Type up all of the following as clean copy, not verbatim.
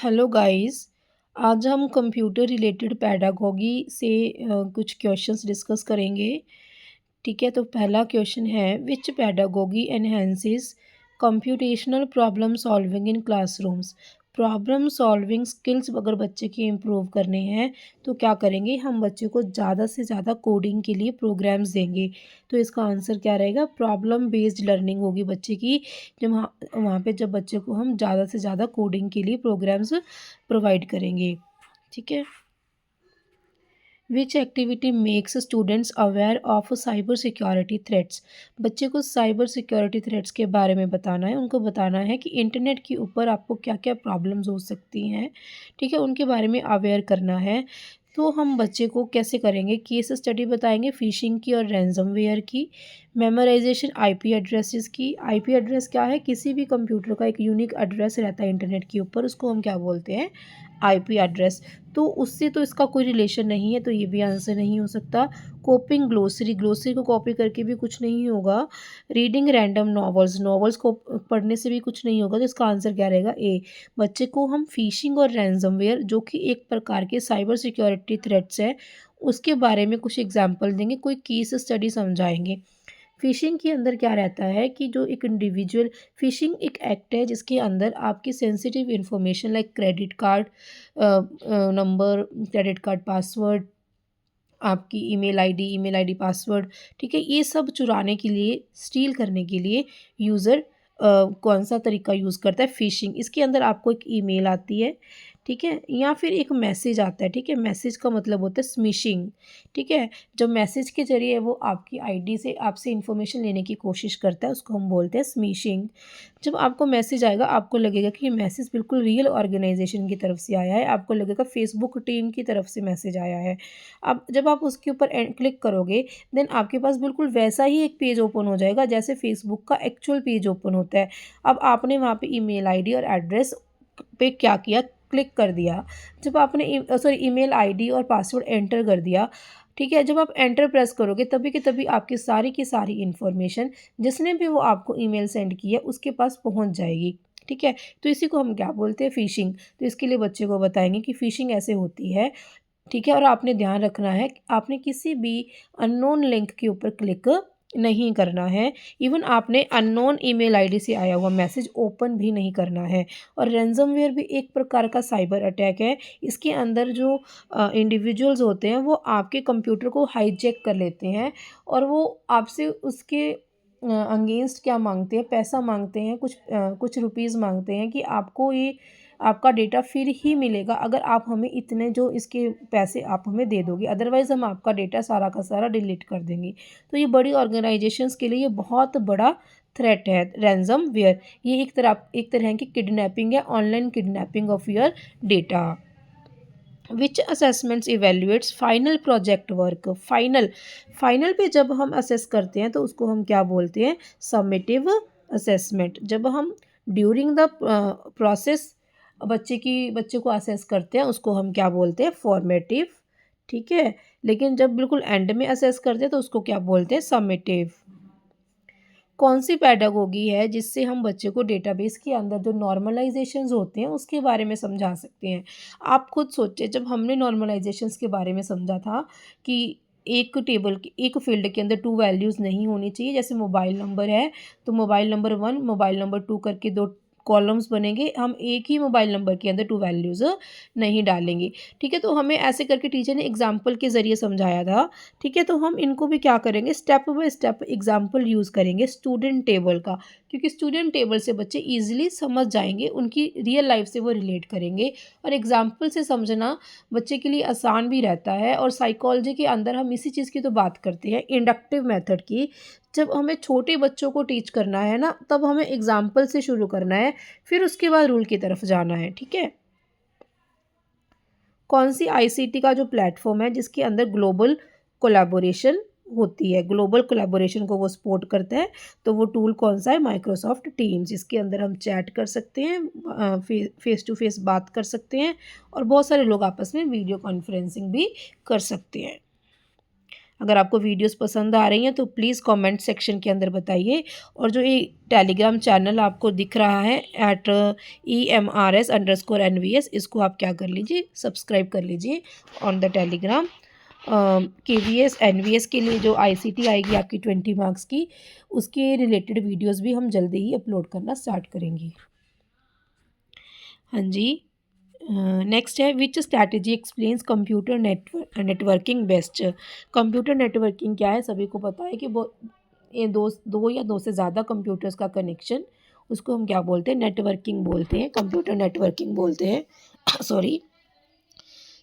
Hello guys. आज हम computer related pedagogy से कुछ क्वेश्चंस डिस्कस करेंगे। ठीक है, तो पहला क्वेश्चन है, which pedagogy enhances computational problem solving in classrooms. Problem solving skills अगर बच्चे की इम्प्रूव करने हैं तो क्या करेंगे, हम बच्चे को ज़्यादा से ज़्यादा कोडिंग के लिए प्रोग्राम्स देंगे। तो इसका आंसर क्या रहेगा, प्रॉब्लम बेस्ड लर्निंग होगी बच्चे की। जब वहाँ वहाँ पे जब बच्चे को हम ज़्यादा से ज़्यादा कोडिंग के लिए प्रोग्राम्स प्रोवाइड करेंगे। ठीक है। Which activity makes students aware of cyber security threats. बच्चे को साइबर सिक्योरिटी थ्रेट्स के बारे में बताना है, उनको बताना है कि इंटरनेट के ऊपर आपको क्या क्या प्रॉब्लम्स हो सकती हैं। ठीक है, उनके बारे में अवेयर करना है। तो हम बच्चे को कैसे करेंगे, केस स्टडी बताएंगे फिशिंग की और रैंसमवेयर की। मेमोराइजेशन आईपी एड्रेसेस की। आईपी एड्रेस क्या है, किसी भी कंप्यूटर का एक यूनिक एड्रेस रहता है इंटरनेट के ऊपर, उसको हम क्या बोलते हैं, आईपी एड्रेस। तो उससे तो इसका कोई रिलेशन नहीं है, तो ये भी आंसर नहीं हो सकता। कोपिंग ग्लोसरी, ग्लोसरी को कॉपी करके भी कुछ नहीं होगा। रीडिंग रैंडम नॉवेल्स, नॉवेल्स को पढ़ने से भी कुछ नहीं होगा, तो इसका आंसर क्या रहेगा, ए। बच्चे को हम फिशिंग और रैंसमवेयर जो कि एक प्रकार के साइबर सिक्योरिटी थ्रेट्स है उसके बारे में कुछ एग्जाम्पल देंगे, कोई केस स्टडी समझाएंगे। फ़िशिंग के अंदर क्या रहता है कि जो एक इंडिविजुअल, फ़िशिंग एक एक्ट है जिसके अंदर आपकी sensitive information like credit card number, credit card password, आपकी ईमेल आईडी पासवर्ड, ठीक है, ये सब चुराने के लिए, स्टील करने के लिए यूज़र कौन सा तरीका यूज़ करता है, फ़िशिंग। इसके अंदर आपको एक ईमेल आती है, ठीक है, या फिर एक मैसेज आता है। ठीक है, मैसेज का मतलब होता है स्मिशिंग। ठीक है, जब मैसेज के ज़रिए वो आपकी आईडी से आपसे इन्फॉर्मेशन लेने की कोशिश करता है उसको हम बोलते हैं स्मिशिंग। जब आपको मैसेज आएगा आपको लगेगा कि ये मैसेज बिल्कुल रियल ऑर्गेनाइजेशन की तरफ से आया है, आपको लगेगा फेसबुक टीम की तरफ से मैसेज आया है। अब जब आप उसके ऊपर क्लिक करोगे देन आपके पास बिल्कुल वैसा ही एक पेज ओपन हो जाएगा जैसे फेसबुक का एक्चुअल पेज ओपन होता है। अब आपने वहाँ पे ईमेल आईडी और एड्रेस पे क्या किया, क्लिक कर दिया। जब आपने ईमेल आईडी और पासवर्ड एंटर कर दिया, ठीक है, जब आप एंटर प्रेस करोगे तभी के तभी आपकी सारी की सारी इन्फॉर्मेशन जिसने भी वो आपको ईमेल सेंड की है उसके पास पहुंच जाएगी। ठीक है, तो इसी को हम क्या बोलते हैं, फ़िशिंग। तो इसके लिए बच्चे को बताएंगे कि फ़िशिंग ऐसे होती है। ठीक है, और आपने ध्यान रखना है कि आपने किसी भी अननोन लिंक के ऊपर क्लिक नहीं करना है। इवन आपने अननोन ईमेल आईडी से आया हुआ मैसेज ओपन भी नहीं करना है। और रैंसमवेयर भी एक प्रकार का साइबर अटैक है। इसके अंदर जो इंडिविजुअल्स होते हैं वो आपके कंप्यूटर को हाईजैक कर लेते हैं और वो आपसे उसके अगेंस्ट क्या मांगते हैं, पैसा मांगते हैं, कुछ रुपीज़ मांगते हैं कि आपको ये आपका डेटा फिर ही मिलेगा अगर आप हमें इतने जो इसके पैसे आप हमें दे दोगे, अदरवाइज़ हम आपका डेटा सारा का सारा डिलीट कर देंगे। तो ये बड़ी ऑर्गेनाइजेशंस के लिए ये बहुत बड़ा थ्रेट है रैंसमवेयर। ये एक तरह की किडनैपिंग है, online kidnapping of your data. Which assessments evaluates final project work. Final, final पे जब हम असेस करते हैं तो उसको हम क्या बोलते हैं, समेटिव असेसमेंट। जब हम ड्यूरिंग द प्रोसेस बच्चे को असेस करते हैं उसको हम क्या बोलते हैं, फॉर्मेटिव। ठीक है, लेकिन जब बिल्कुल एंड में असेस करते हैं तो उसको क्या बोलते हैं, समेटिव। कौन सी पैडागोगी है जिससे हम बच्चे को डेटाबेस के अंदर जो नॉर्मलाइजेशंस होते हैं उसके बारे में समझा सकते हैं। आप खुद सोचिए, जब हमने नॉर्मलाइजेशंस के बारे में समझा था कि एक फील्ड के अंदर टू वैल्यूज़ नहीं होनी चाहिए, जैसे मोबाइल नंबर है तो मोबाइल नंबर 1 मोबाइल नंबर 2 करके दो कॉलम्स बनेंगे, हम एक ही मोबाइल नंबर के अंदर टू वैल्यूज़ नहीं डालेंगे। ठीक है, तो हमें ऐसे करके टीचर ने एग्जाम्पल के ज़रिए समझाया था। ठीक है, तो हम इनको भी क्या करेंगे, step by step example use करेंगे स्टूडेंट टेबल का, क्योंकि स्टूडेंट टेबल से बच्चे ईजिली समझ जाएंगे, उनकी रियल लाइफ से वो रिलेट करेंगे। और एग्जाम्पल से समझना बच्चे के लिए आसान भी रहता है। और साइकोलॉजी के अंदर हम इसी चीज़ की तो बात करते हैं, इंडक्टिव मेथड की। जब हमें छोटे बच्चों को टीच करना है ना तब हमें एग्जाम्पल से शुरू करना है, फिर उसके बाद रूल की तरफ जाना है। ठीक है, कौन सी आईसीटी का जो प्लेटफॉर्म है जिसके अंदर ग्लोबल कोलैबोरेशन होती है, ग्लोबल कोलैबोरेशन को वो सपोर्ट करता है, तो वो टूल कौन सा है, माइक्रोसॉफ्ट टीम्स। इसके अंदर हम चैट कर सकते हैं, फेस टू फेस बात कर सकते हैं और बहुत सारे लोग आपस में वीडियो कॉन्फ्रेंसिंग भी कर सकते हैं। अगर आपको वीडियोस पसंद आ रही हैं तो प्लीज़ कमेंट सेक्शन के अंदर बताइए। और जो ये टेलीग्राम चैनल आपको दिख रहा है @EMRS_NVS, इसको आप क्या कर लीजिए, सब्सक्राइब कर लीजिए on the Telegram. KVS NVS के लिए जो ICT आएगी आपकी 20 मार्क्स की, उसके रिलेटेड वीडियोस भी हम जल्दी ही अपलोड करना स्टार्ट करेंगे। हाँ जी। नेक्स्ट है, which strategy explains computer networking best. Computer networking क्या है, सभी को पता है कि वो ये दो या दो से ज़्यादा कंप्यूटर्स का कनेक्शन, उसको हम क्या बोलते हैं, नेटवर्किंग बोलते हैं, कंप्यूटर नेटवर्किंग बोलते हैं। Sorry,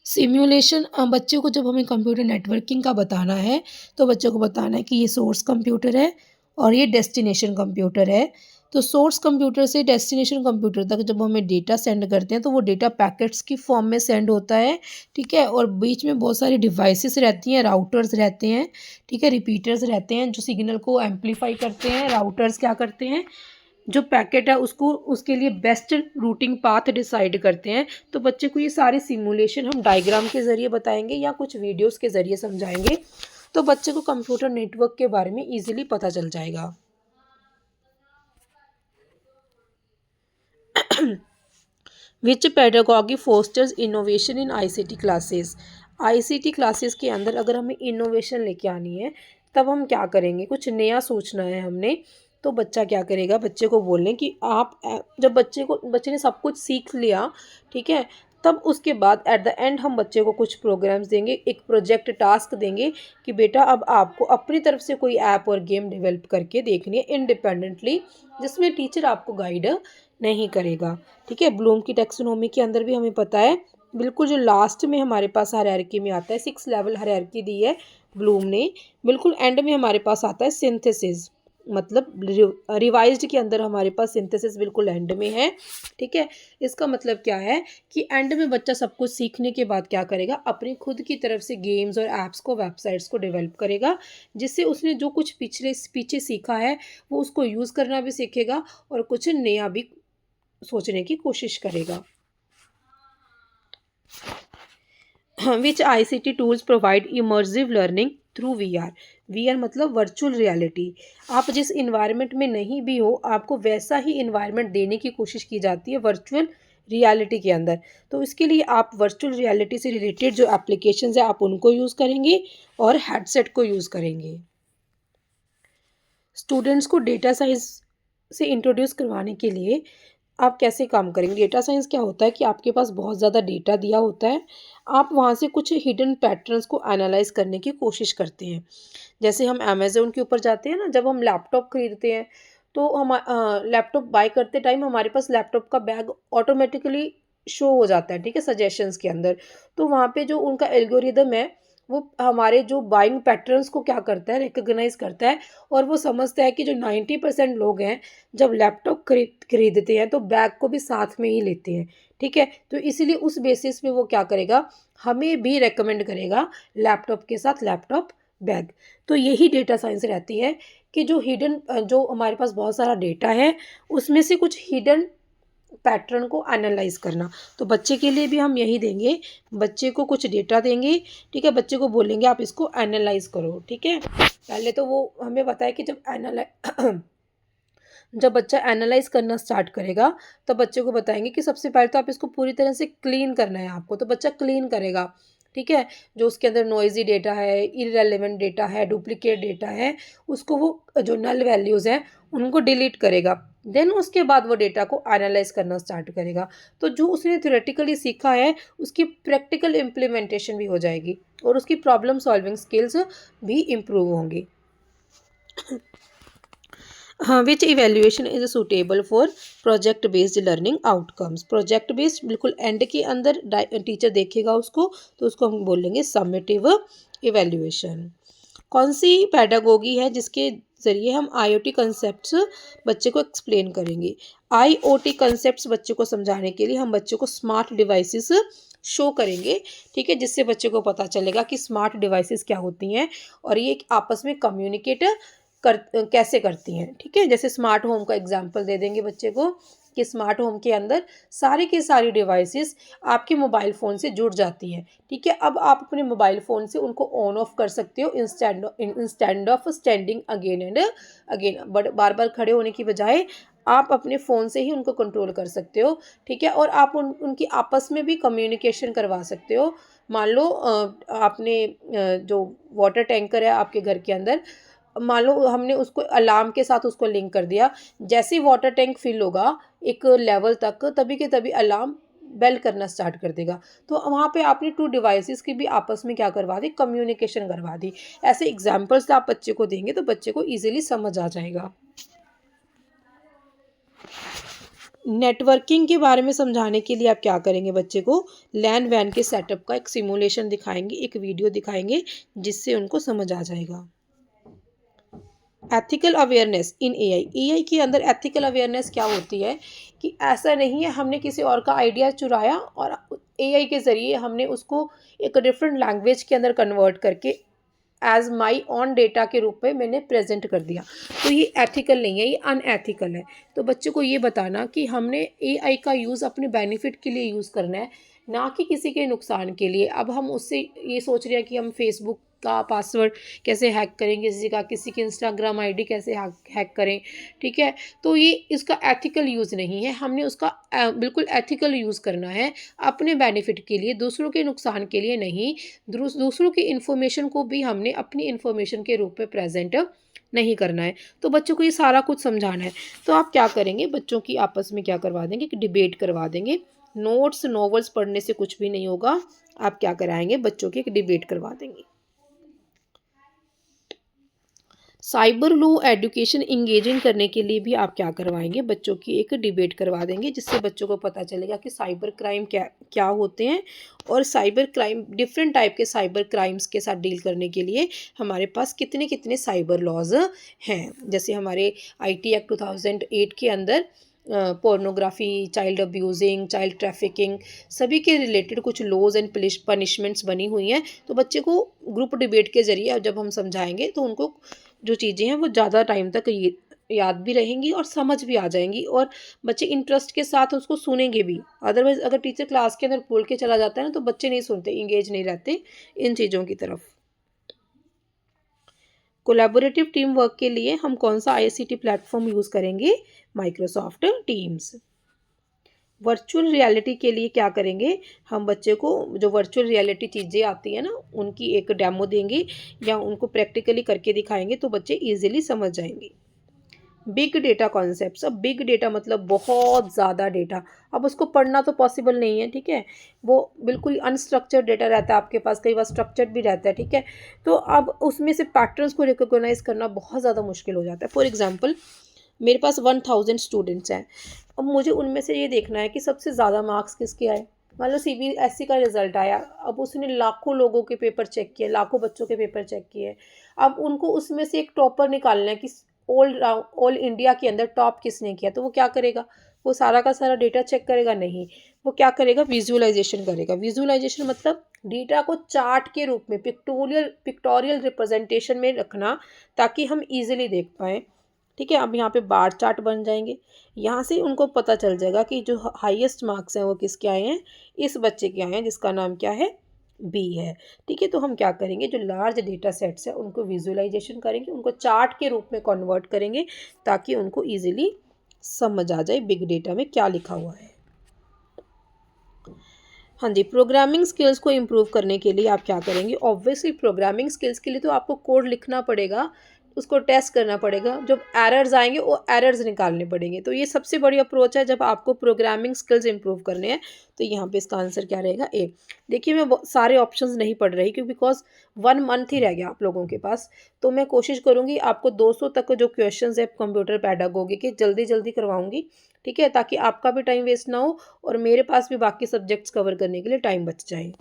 simulation. बच्चे को जब हमें कंप्यूटर नेटवर्किंग का बताना है तो बच्चों को बताना है कि ये सोर्स कंप्यूटर है और ये डेस्टिनेशन कंप्यूटर है। तो सोर्स कंप्यूटर से डेस्टिनेशन कंप्यूटर तक जब हमें डेटा सेंड करते हैं तो वो डेटा पैकेट्स की फॉर्म में सेंड होता है, ठीक है। और बीच में बहुत सारी डिवाइसेस रहती हैं, राउटर्स रहते हैं, ठीक है, रिपीटर्स रहते हैं जो सिग्नल को एम्पलीफाई करते हैं। राउटर्स क्या करते हैं, जो पैकेट है उसको, उसके लिए बेस्ट रूटिंग पाथ डिसाइड करते हैं। तो बच्चे को ये सारे सिमुलेशन हम डायग्राम के ज़रिए बताएंगे या कुछ वीडियोस के ज़रिए समझाएंगे, तो बच्चे को कंप्यूटर नेटवर्क के बारे में ईजिली पता चल जाएगा। Which pedagogy fosters innovation in ICT classes. ICT classes के अंदर अगर हमें इनोवेशन लेके आनी है तब हम क्या करेंगे, कुछ नया सोचना है हमने। तो बच्चा क्या करेगा, बच्चे को बोलें कि आप जब बच्चे ने सब कुछ सीख लिया, ठीक है, तब उसके बाद एट द एंड हम बच्चे को कुछ प्रोग्राम्स देंगे, एक प्रोजेक्ट टास्क देंगे कि बेटा अब आपको अपनी तरफ से कोई ऐप और गेम डेवलप करके देखनी है इंडिपेंडेंटली, जिसमें टीचर आपको गाइड नहीं करेगा, ठीक है। ब्लूम की टैक्सोनॉमी के अंदर भी हमें पता है, बिल्कुल जो लास्ट में हमारे पास हायरार्की में आता है, 6 लेवल हायरार्की दी है ब्लूम ने, बिल्कुल एंड में हमारे पास आता है सिंथेसिस, मतलब रिवाइज्ड के अंदर हमारे पास सिंथेसिस बिल्कुल एंड में है, ठीक है। इसका मतलब क्या है कि एंड में बच्चा सब कुछ सीखने के बाद क्या करेगा, अपनी खुद की तरफ से गेम्स और ऐप्स को, वेबसाइट्स को डेवलप करेगा, जिससे उसने जो कुछ पीछे सीखा है वो उसको यूज़ करना भी सीखेगा और कुछ नया भी सोचने की कोशिश करेगा। विच ICT tools provide immersive learning through VR। VR मतलब वर्चुअल रियलिटी। आप जिस इन्वायरमेंट में नहीं भी हो, आपको वैसा ही इन्वायरमेंट देने की कोशिश की जाती है वर्चुअल रियलिटी के अंदर। तो इसके लिए आप वर्चुअल रियलिटी से रिलेटेड जो एप्लीकेशंस है आप उनको यूज़ करेंगे और हेडसेट को यूज़ करेंगे। स्टूडेंट्स को डेटा साइंस से इंट्रोड्यूस करवाने के लिए आप कैसे काम करेंगे। डेटा साइंस क्या होता है कि आपके पास बहुत ज़्यादा डेटा दिया होता है, आप वहाँ से कुछ हिडन पैटर्न्स को एनालाइज करने की कोशिश करते हैं। जैसे हम अमेज़न के ऊपर जाते हैं ना, जब हम लैपटॉप खरीदते हैं तो हम लैपटॉप बाय करते टाइम हमारे पास लैपटॉप का बैग ऑटोमेटिकली शो हो जाता है, ठीक है, सजेशंस के अंदर। तो वहाँ पे जो उनका एल्गोरिदम है वो हमारे जो बाइंग पैटर्न्स को क्या करता है, रिकॉग्नाइज करता है, और वो समझता है कि जो 90% लोग हैं जब लैपटॉप खरीदते हैं तो बैग को भी साथ में ही लेते हैं, ठीक है। तो इसीलिए उस बेसिस पे वो क्या करेगा, हमें भी रेकमेंड करेगा लैपटॉप के साथ लैपटॉप बैग। तो यही डेटा साइंस रहती है कि जो हिडन, जो हमारे पास बहुत सारा डेटा है उसमें से कुछ हिडन पैटर्न को एनालाइज करना। तो बच्चे के लिए भी हम यही देंगे, बच्चे को कुछ डेटा देंगे, ठीक है, बच्चे को बोलेंगे आप इसको एनालाइज करो, ठीक है। पहले तो वो हमें बताया कि जब बच्चा एनालाइज करना स्टार्ट करेगा तो बच्चे को बताएंगे कि सबसे पहले तो आप इसको पूरी तरह से क्लीन करना है आपको। तो बच्चा क्लीन करेगा, ठीक है, जो उसके अंदर नॉइजी डेटा है, इररेलेवेंट डेटा है, डुप्लीकेट डेटा है, उसको वो जो नल वैल्यूज़ हैं उनको डिलीट करेगा। देन उसके बाद वो डेटा को एनालाइज करना स्टार्ट करेगा। तो जो उसने थ्योरेटिकली सीखा है उसकी प्रैक्टिकल इम्प्लीमेंटेशन भी हो जाएगी और उसकी प्रॉब्लम सॉल्विंग स्किल्स भी इम्प्रूव होंगी। हाँ, which evaluation is suitable for project based learning outcomes. Project based बिल्कुल एंड के अंदर टीचर देखेगा उसको, तो उसको हम बोलेंगे समेटिव इवेल्युएशन। कौन सी पैडागोगी है जिसके ज़रिए हम IoT कंसेप्ट्स बच्चे को एक्सप्लेन करेंगे। IoT कंसेप्ट्स बच्चे को समझाने के लिए हम बच्चे को स्मार्ट डिवाइसेस शो करेंगे, ठीक है, जिससे बच्चे को पता चलेगा कि स्मार्ट डिवाइसेस क्या होती हैं और ये आपस में कम्युनिकेट कैसे करती हैं, ठीक है। जैसे स्मार्ट होम का एग्जांपल दे देंगे बच्चे को कि स्मार्ट होम के अंदर सारी की सारी डिवाइसेस आपके मोबाइल फ़ोन से जुड़ जाती हैं, ठीक है। अब आप अपने मोबाइल फ़ोन से उनको ऑन ऑफ कर सकते हो instead of standing again and again, but बार बार खड़े होने की बजाय आप अपने फ़ोन से ही उनको कंट्रोल कर सकते हो, ठीक है। और आप उनकी आपस में भी कम्युनिकेशन करवा सकते हो। मान लो आपने जो वाटर टैंकर है आपके घर के अंदर, मान लो हमने उसको अलार्म के साथ उसको लिंक कर दिया, जैसे ही वाटर टैंक फिल होगा एक लेवल तक, तभी के तभी अलार्म बेल करना स्टार्ट कर देगा। तो वहाँ पे आपने 2 डिवाइसेस की भी आपस में क्या करवा दी, कम्युनिकेशन करवा दी। ऐसे एग्जांपल्स आप बच्चे को देंगे तो बच्चे को ईज़िली समझ आ जाएगा। नेटवर्किंग के बारे में समझाने के लिए आप क्या करेंगे, बच्चे को लैन वैन के सेटअप का एक सिमुलेशन दिखाएंगे, एक वीडियो दिखाएंगे, जिससे उनको समझ आ जाएगा। Ethical awareness in AI, AI के अंदर एथिकल अवेयरनेस क्या होती है कि ऐसा नहीं है हमने किसी और का आइडिया चुराया और एआई के ज़रिए हमने उसको एक डिफरेंट लैंग्वेज के अंदर कन्वर्ट करके एज माई ऑन डेटा के रूप में मैंने प्रेजेंट कर दिया, तो ये एथिकल नहीं है, ये अनएथिकल है। तो बच्चों को ये बताना कि हमने एआई का यूज़ अपने बेनिफिट के लिए यूज़ करना है, ना कि किसी के नुकसान के लिए। अब हम उससे ये सोच रहे हैं कि हम फेसबुक का पासवर्ड कैसे हैक करें, किसी की इंस्टाग्राम आईडी कैसे हैक करें, ठीक है। तो ये इसका एथिकल यूज़ नहीं है, हमने उसका बिल्कुल एथिकल यूज़ करना है अपने बेनिफिट के लिए, दूसरों के नुकसान के लिए नहीं। दूसरों की इन्फॉर्मेशन को भी हमने अपनी इन्फॉर्मेशन के रूप में प्रेजेंट नहीं करना है। तो बच्चों को ये सारा कुछ समझाना है। तो आप क्या करेंगे, बच्चों की आपस में क्या करवा देंगे कि डिबेट करवा देंगे। नोट्स नॉवेल्स पढ़ने से कुछ भी नहीं होगा, आप क्या कराएंगे, बच्चों की एक डिबेट करवा देंगे। साइबर लॉ एजुकेशन इंगेजिंग करने के लिए भी आप क्या करवाएंगे, बच्चों की एक डिबेट करवा देंगे, जिससे बच्चों को पता चलेगा कि साइबर क्राइम क्या क्या होते हैं और साइबर क्राइम डिफरेंट टाइप के साइबर क्राइम्स के साथ डील करने के लिए हमारे पास कितने कितने साइबर लॉज हैं। जैसे हमारे आईटी एक्ट 2008 के अंदर pornography, child abusing, child trafficking, सभी के रिलेटेड कुछ लॉज एंड पनिशमेंट्स बनी हुई हैं। तो बच्चे को ग्रुप डिबेट के ज़रिए जब हम समझाएंगे तो उनको जो चीज़ें हैं वो ज़्यादा टाइम तक ये याद भी रहेंगी और समझ भी आ जाएंगी, और बच्चे इंटरेस्ट के साथ उसको सुनेंगे भी। अदरवाइज़ अगर टीचर क्लास के अंदर बोल के चला जाता है ना, तो बच्चे नहीं सुनते, इंगेज नहीं रहते इन चीज़ों की तरफ। कोलैबोरेटिव टीम वर्क के लिए हम कौन सा आईसीटी प्लेटफॉर्म यूज़ करेंगे, माइक्रोसॉफ्ट टीम्स। वर्चुअल रियलिटी के लिए क्या करेंगे, हम बच्चे को जो वर्चुअल रियलिटी चीज़ें आती हैं ना, उनकी एक डेमो देंगे या उनको प्रैक्टिकली करके दिखाएंगे, तो बच्चे इजीली समझ जाएंगे। बिग डेटा कॉन्सेप्ट्स, अब बिग डेटा मतलब बहुत ज़्यादा डेटा, अब उसको पढ़ना तो पॉसिबल नहीं है, ठीक है। वो बिल्कुल अनस्ट्रक्चर्ड डेटा रहता है आपके पास, कई बार स्ट्रक्चर्ड भी रहता है, ठीक है। तो अब उसमें से पैटर्न्स को रिकॉग्नाइज करना बहुत ज़्यादा मुश्किल हो जाता है। फॉर एग्जांपल मेरे पास 1000 स्टूडेंट्स हैं, अब मुझे उनमें से ये देखना है कि सबसे ज़्यादा मार्क्स किसके आए। मान लो सीबीएसई का रिजल्ट आया, अब उसने लाखों लोगों के पेपर चेक किए, लाखों बच्चों के पेपर चेक किए, अब उनको उसमें से एक टॉपर निकालना है कि ऑल इंडिया के अंदर टॉप किसने किया। तो वो क्या करेगा, वो सारा का सारा डेटा चेक करेगा, नहीं, वो क्या करेगा, विजुअलाइजेशन करेगा। विजुअलाइजेशन मतलब डेटा को चार्ट के रूप में पिक्टोरियल रिप्रेजेंटेशन में रखना, ताकि हम इजीली देख पाएँ, ठीक है। अब यहाँ पे बार चार्ट बन जाएंगे, यहाँ से उनको पता चल जाएगा कि जो हाईएस्ट मार्क्स हैं वो किसके आए हैं, इस बच्चे के आए हैं जिसका नाम क्या है, बी है, ठीक है। तो हम क्या करेंगे, जो लार्ज डेटा सेट्स हैं उनको विजुअलाइजेशन करेंगे, उनको चार्ट के रूप में कन्वर्ट करेंगे, ताकि उनको ईजिली समझ आ जाए बिग डेटा में क्या लिखा हुआ है। हाँ जी, प्रोग्रामिंग स्किल्स को इम्प्रूव करने के लिए आप क्या करेंगे, ऑब्वियसली प्रोग्रामिंग स्किल्स के लिए तो आपको कोड लिखना पड़ेगा, उसको टेस्ट करना पड़ेगा, जब एरर्स आएंगे वो एरर्स निकालने पड़ेंगे। तो ये सबसे बड़ी अप्रोच है जब आपको प्रोग्रामिंग स्किल्स इंप्रूव करने हैं। तो यहाँ पे इसका आंसर क्या रहेगा, ए। देखिए मैं सारे ऑप्शंस नहीं पढ़ रही क्योंकि बिकॉज 1 मंथ ही रह गया आप लोगों के पास, तो मैं कोशिश करूँगी आपको 200 तक जो क्वेश्चन है कंप्यूटर पैडागोगी के जल्दी जल्दी करवाऊँगी, ठीक है, ताकि आपका भी टाइम वेस्ट ना हो और मेरे पास भी बाकी सब्जेक्ट्स कवर करने के लिए टाइम बच जाए।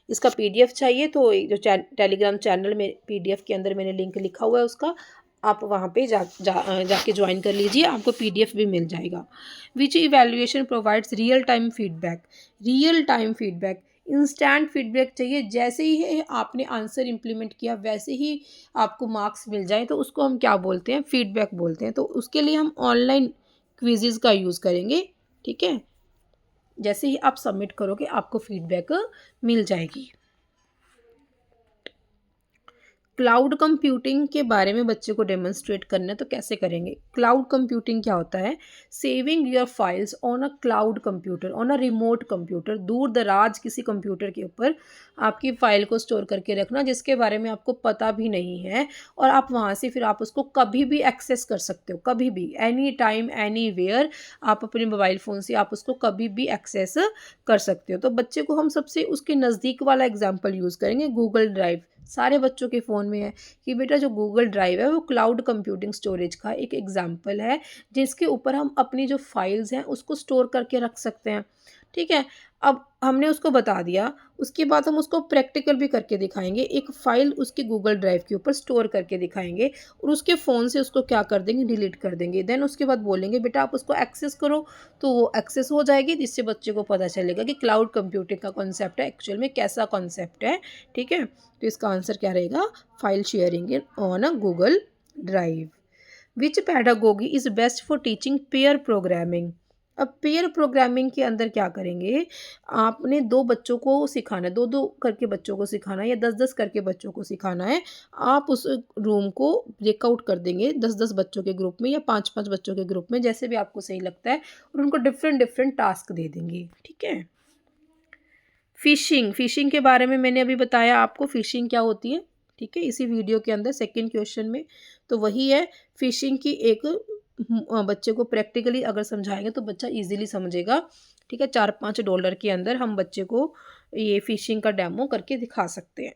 इसका पीडीएफ चाहिए तो जो टेलीग्राम चैनल में पीडीएफ के अंदर मैंने लिंक लिखा हुआ है उसका, आप वहाँ पे जाके ज्वाइन कर लीजिए, आपको पीडीएफ भी मिल जाएगा। Which evaluation provides real time feedback, real time feedback, instant feedback चाहिए, जैसे ही आपने आंसर इम्प्लीमेंट किया वैसे ही आपको मार्क्स मिल जाए, तो उसको हम क्या बोलते हैं, फीडबैक बोलते हैं। तो उसके लिए हम ऑनलाइन क्विज़ेज़ का यूज़ करेंगे, ठीक है। जैसे ही आप सबमिट करोगे आपको फीडबैक मिल जाएगी। क्लाउड कंप्यूटिंग के बारे में बच्चे को डेमोन्स्ट्रेट करना है तो कैसे करेंगे? क्लाउड कंप्यूटिंग क्या होता है? Saving your files on a cloud computer, on a remote computer, दूर दराज किसी कंप्यूटर के ऊपर आपकी फ़ाइल को स्टोर करके रखना जिसके बारे में आपको पता भी नहीं है, और आप वहाँ से फिर आप उसको कभी भी एक्सेस कर सकते हो, कभी भी, एनी टाइम एनीवेयर। आप अपने मोबाइल फ़ोन से आप उसको कभी भी एक्सेस कर सकते हो। तो बच्चे को हम सबसे उसके नज़दीक वाला एग्जाम्पल यूज़ करेंगे, गूगल ड्राइव। सारे बच्चों के फ़ोन में है कि बेटा जो गूगल ड्राइव है वो क्लाउड कंप्यूटिंग स्टोरेज का एक एग्जाम्पल है जिसके ऊपर हम अपनी जो फाइल्स हैं उसको स्टोर करके रख सकते हैं, ठीक है। अब हमने उसको बता दिया, उसके बाद हम उसको प्रैक्टिकल भी करके दिखाएंगे, एक फ़ाइल उसके गूगल ड्राइव के ऊपर स्टोर करके दिखाएंगे और उसके फ़ोन से उसको क्या कर देंगे, डिलीट कर देंगे। देन उसके बाद बोलेंगे बेटा आप उसको एक्सेस करो, तो वो एक्सेस हो जाएगी जिससे बच्चे को पता चलेगा कि क्लाउड कंप्यूटिंग का कॉन्सेप्ट है एक्चुअल में कैसा कॉन्सेप्ट है, ठीक है। तो इसका आंसर क्या रहेगा? File sharing on a Google drive. Which pedagogy is best for teaching pair programming? अब पेयर प्रोग्रामिंग के अंदर क्या करेंगे, आपने 2 बच्चों को सिखाना है, 2-2 करके बच्चों को सिखाना है या 10-10 करके बच्चों को सिखाना है। आप उस रूम को ब्रेकआउट कर देंगे 10-10 बच्चों के ग्रुप में या 5-5 बच्चों के ग्रुप में, जैसे भी आपको सही लगता है, और उनको डिफरेंट टास्क दे देंगे, ठीक है। फ़िशिंग के बारे में मैंने अभी बताया आपको, फ़िशिंग क्या होती है, ठीक है, इसी वीडियो के अंदर सेकंड क्वेश्चन में। तो वही है फ़िशिंग की एक बच्चे को प्रैक्टिकली अगर समझाएँगे तो बच्चा ईज़िली समझेगा, ठीक है। $4-5 के अंदर हम बच्चे को ये फ़िशिंग का डेमो करके दिखा सकते हैं।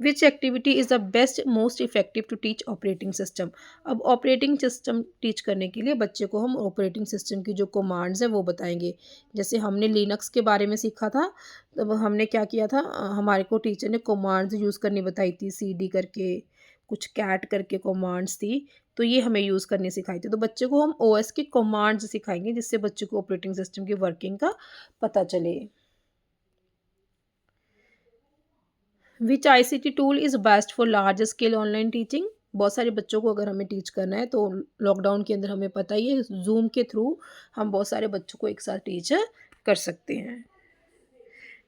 Which activity is the best most effective to teach operating system? अब ऑपरेटिंग सिस्टम टीच करने के लिए बच्चे को हम ऑपरेटिंग सिस्टम की जो कमांड्स हैं वो बताएंगे। जैसे हमने लिनक्स के बारे में सीखा था, तब हमने क्या किया था, हमारे को टीचर ने कमांड्स यूज़ करनी बताई थी, cd करके, कुछ कैट करके कमांड्स थी, तो ये हमें यूज़ करनी सिखाई थी। तो बच्चे को हम ओएस की कमांड्स सिखाएंगे जिससे बच्चे को ऑपरेटिंग सिस्टम की वर्किंग का पता चले। Which ICT tool is best for large scale online teaching? बहुत सारे बच्चों को अगर हमें टीच करना है तो लॉकडाउन के अंदर हमें पता ही है जूम के थ्रू हम बहुत सारे बच्चों को एक साथ टीच कर सकते हैं।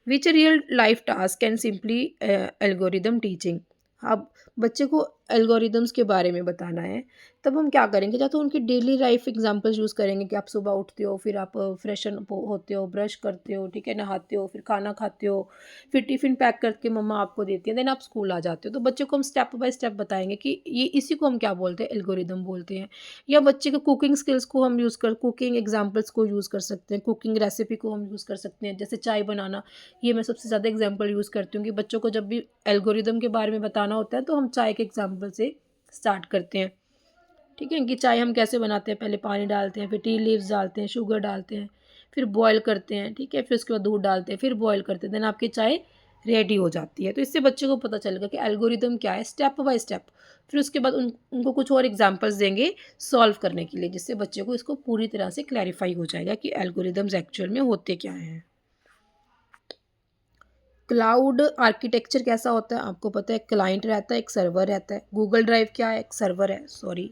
Which real life task can simply algorithm teaching? अब बच्चे को एल्गोरिदम्स के बारे में बताना है, तब हम क्या करेंगे, या तो उनकी डेली लाइफ एग्जांपल्स यूज़ करेंगे कि आप सुबह उठते हो, फिर आप फ्रेशन अप होते हो, ब्रश करते हो, ठीक है, नहाते हो, फिर खाना खाते हो, फिर टिफ़िन पैक करके मम्मा आपको देती है, देन आप स्कूल आ जाते हो। तो बच्चे को हम स्टेप बाय स्टेप बताएंगे कि ये इसी को हम क्या बोलते हैं, एल्गोरिदम बोलते हैं। या बच्चे के कुकिंग स्किल्स को हम कुकिंग एग्जाम्पल्स को यूज़ कर सकते हैं, कुकिंग रेसिपी को हम यूज़ कर सकते हैं, जैसे चाय बनाना। ये मैं सबसे ज़्यादा एग्जांपल यूज़ करती हूँ कि बच्चों को जब भी एल्गोरिदम के बारे में बताना होता है तो हम चाय के एग्जांपल से स्टार्ट करते हैं, ठीक है, कि चाय हम कैसे बनाते हैं, पहले पानी डालते हैं, फिर टी लीव्स डालते हैं, शुगर डालते हैं, फिर बॉयल करते हैं, ठीक है, फिर उसके बाद दूध डालते हैं, फिर बॉयल करते हैं, देन आपकी चाय रेडी हो जाती है। तो इससे बच्चे को पता चलेगा कि एल्गोरिदम क्या है, स्टेप बाय स्टेप। फिर उसके बाद उनको कुछ और एग्जांपल्स देंगे सॉल्व करने के लिए, जिससे बच्चे को इसको पूरी तरह से क्लैरिफाई हो जाएगा कि एल्गोरिदम्स एक्चुअल में होते क्या हैं। क्लाउड आर्किटेक्चर कैसा होता है आपको पता है, क्लाइंट रहता है, एक सर्वर रहता है। गूगल ड्राइव क्या है, एक सर्वर है, सॉरी,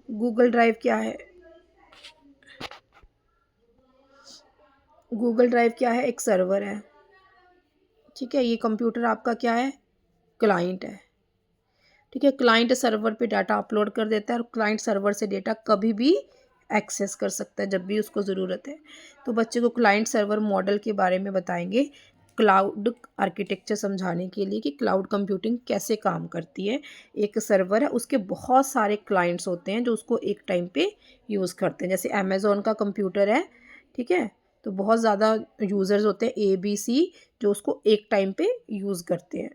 गूगल ड्राइव क्या है, गूगल ड्राइव क्या है, एक सर्वर है, ठीक है। ये कंप्यूटर आपका क्या है, क्लाइंट है, ठीक है। क्लाइंट सर्वर पे डाटा अपलोड कर देता है और क्लाइंट सर्वर से डेटा कभी भी एक्सेस कर सकता है जब भी उसको ज़रूरत है। तो बच्चे को क्लाइंट सर्वर मॉडल के बारे में बताएंगे, क्लाउड आर्किटेक्चर समझाने के लिए कि क्लाउड कंप्यूटिंग कैसे काम करती है। एक सर्वर है, उसके बहुत सारे क्लाइंट्स होते हैं जो उसको एक टाइम पे यूज़ करते हैं, जैसे अमेज़ॉन का कंप्यूटर है, ठीक है। तो बहुत ज़्यादा यूज़र्स होते हैं ABC जो उसको एक टाइम पे यूज़ करते हैं।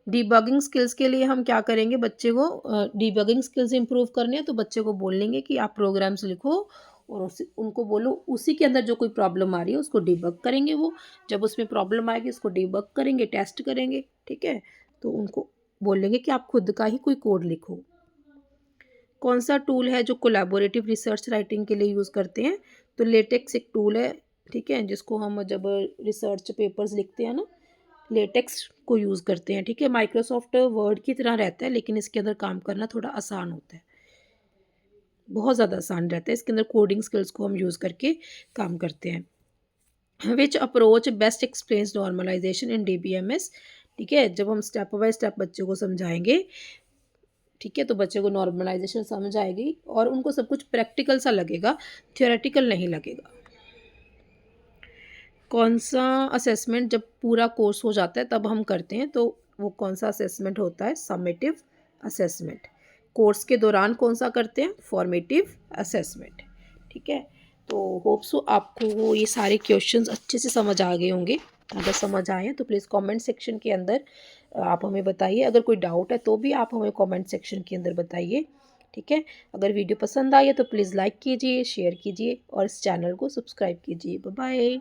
डिबगिंग स्किल्स के लिए हम क्या करेंगे, बच्चे को डिबगिंग स्किल्स इंप्रूव करने हैं तो बच्चे को बोलेंगे कि आप प्रोग्राम्स लिखो और उनको बोलो उसी के अंदर जो कोई प्रॉब्लम आ रही है उसको डिबग करेंगे। वो जब उसमें प्रॉब्लम आएगी उसको डिबग करेंगे, टेस्ट करेंगे, ठीक है। तो उनको बोलेंगे कि आप खुद का ही कोई कोड लिखो। कौन सा टूल है जो कोलैबोरेटिव रिसर्च राइटिंग के लिए यूज़ करते हैं, तो लेटेक्स एक टूल है, ठीक है, जिसको हम जब रिसर्च पेपर्स लिखते हैं ना, लेटेक्स को यूज़ करते हैं, ठीक है। माइक्रोसॉफ्ट वर्ड की तरह रहता है लेकिन इसके अंदर काम करना थोड़ा आसान होता है, बहुत ज़्यादा आसान रहता है। इसके अंदर कोडिंग स्किल्स को हम यूज़ करके काम करते हैं। Which approach best explains normalization in DBMS, ठीक है। जब हम स्टेप बाय स्टेप बच्चों को समझाएंगे, ठीक है, तो बच्चे को नॉर्मलाइजेशन समझ आएगी और उनको सब कुछ प्रैक्टिकल सा लगेगा, थियोरेटिकल नहीं लगेगा। कौन सा असेसमेंट जब पूरा कोर्स हो जाता है तब हम करते हैं, तो वो कौन सा असेसमेंट होता है? Summative assessment. कोर्स के दौरान कौन सा करते हैं? फॉर्मेटिव असेसमेंट, ठीक है। तो होप सो आपको वो ये सारे क्वेश्चंस अच्छे से समझ आ गए होंगे। अगर समझ आए हैं तो प्लीज़ कमेंट सेक्शन के अंदर आप हमें बताइए। अगर कोई डाउट है तो भी आप हमें कमेंट सेक्शन के अंदर बताइए, ठीक है। अगर वीडियो पसंद आई है तो प्लीज़ लाइक कीजिए, शेयर कीजिए और इस चैनल को सब्सक्राइब कीजिए। Bye bye.